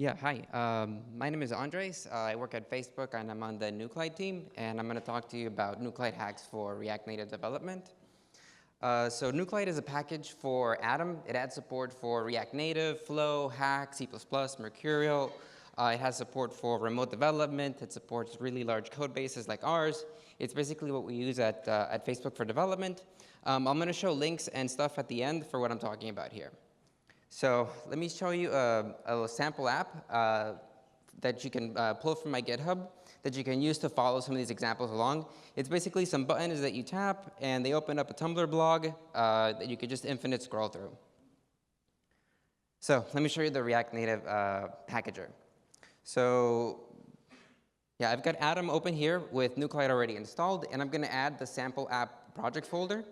Yeah, hi. My name is Andres. I work at Facebook, and I'm on the Nuclide team, and I'm going to talk to you about Nuclide hacks for React Native development. So Nuclide is a package for Atom. It adds support for React Native, Flow, Hack, C++, Mercurial. It has support for remote development. It supports really large code bases like ours. It's basically what we use at Facebook for development. I'm going to show links and stuff at the end for what I'm talking about here. So let me show you a sample app that you can pull from my GitHub that you can use to follow some of these examples along. It's basically some buttons that you tap, and they open up a Tumblr blog that you could just infinite scroll through. So let me show you the React Native packager. So yeah, I've got Atom open here with Nuclide already installed, and I'm going to add the sample app project folder.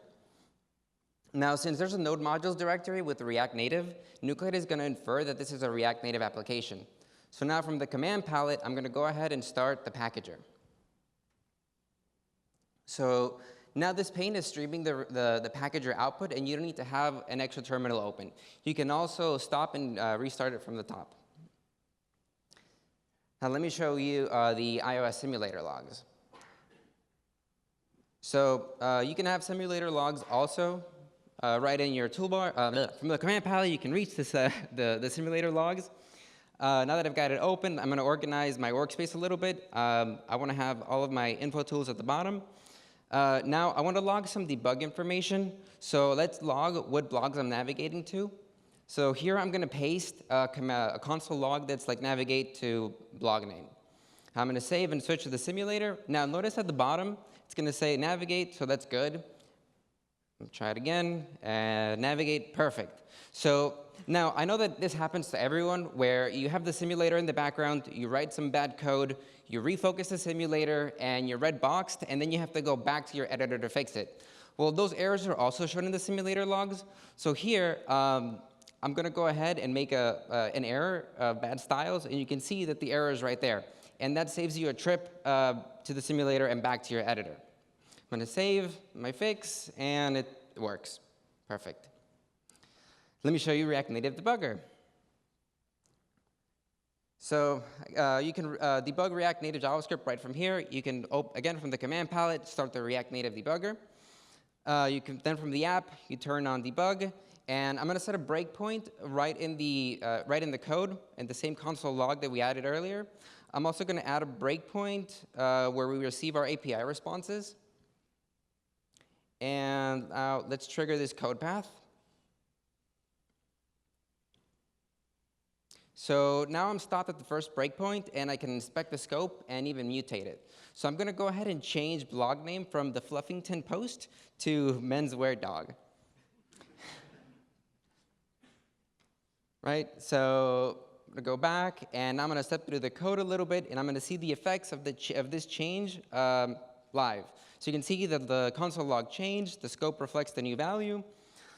Now, since there's a node modules directory with React Native, Nuclide is going to infer that this is a React Native application. So now from the command palette, I'm going to go ahead and start the packager. So now this pane is streaming the packager output, and you don't need to have an extra terminal open. You can also stop and restart it from the top. Now let me show you the iOS simulator logs. So you can have simulator logs also. Right in your toolbar. From the command palette, you can reach this, the simulator logs. Now that I've got it open, I'm going to organize my workspace a little bit. I want to have all of my info tools at the bottom. Now, I want to log some debug information. So let's log what blogs I'm navigating to. So here I'm going to paste a console log that's like navigate to blog name. I'm going to save and switch to the simulator. Now, notice at the bottom, it's going to say navigate, so that's good. Try it again, and navigate, perfect. So now, I know that this happens to everyone, where you have the simulator in the background, you write some bad code, you refocus the simulator, and you're red boxed, and then you have to go back to your editor to fix it. Well, those errors are also shown in the simulator logs. So here, I'm going to go ahead and make an error of bad styles, and you can see that the error is right there. And that saves you a trip to the simulator and back to your editor. I'm going to save my fix, and it works. Perfect. Let me show you React Native Debugger. So you can debug React Native JavaScript right from here. You can, again, from the command palette, start the React Native Debugger. You can then from the app, you turn on debug. And I'm going to set a breakpoint right in the code in the same console log that we added earlier. I'm also going to add a breakpoint where we receive our API responses. And let's trigger this code path. So now I'm stopped at the first breakpoint, and I can inspect the scope and even mutate it. So I'm going to go ahead and change blog name from the Fluffington Post to Menswear Dog. Right? So I'm going to go back, and I'm going to step through the code a little bit, and I'm going to see the effects of this change live. So you can see that the console log changed, the scope reflects the new value.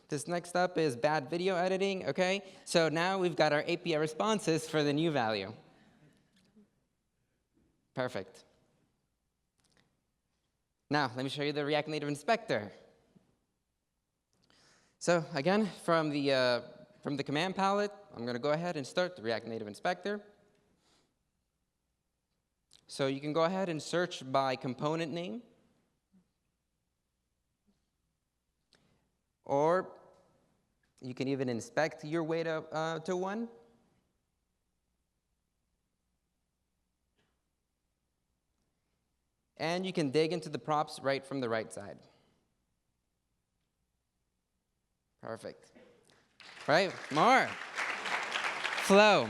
This next up is bad video editing, okay? So now we've got our API responses for the new value. Perfect. Now, let me show you the React Native Inspector. So again, from the command palette, I'm going to go ahead and start the React Native Inspector. So you can go ahead and search by component name. Or you can even inspect your way to one. And you can dig into the props right from the right side. Perfect. Right, more. Flow.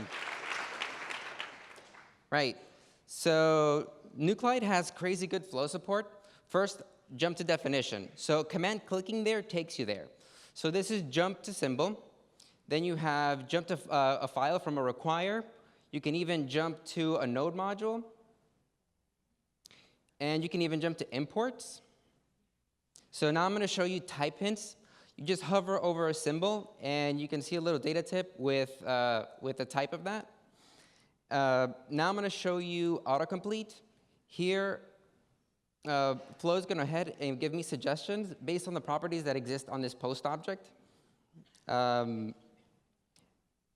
Right, so Nuclide has crazy good flow support. First, jump to definition. So command clicking there takes you there. So this is jump to symbol. Then you have jump to a file from a require. You can even jump to a node module. And you can even jump to imports. So now I'm going to show you type hints. You just hover over a symbol, and you can see a little data tip with the type of that. Now I'm going to show you autocomplete. Here, Flow is going to ahead and give me suggestions based on the properties that exist on this post object.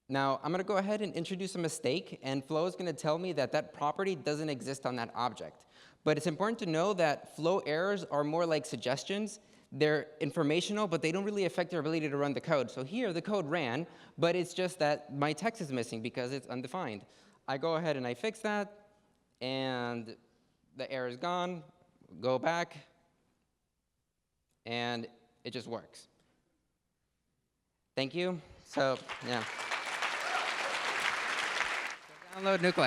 Now, I'm going to go ahead and introduce a mistake, and Flow is going to tell me that that property doesn't exist on that object. But it's important to know that Flow errors are more like suggestions. They're informational, but they don't really affect your ability to run the code. So here, the code ran, but it's just that my text is missing because it's undefined. I go ahead and I fix that, and the error is gone. Go back, and it just works. Thank you. So, yeah. Download Nuclide.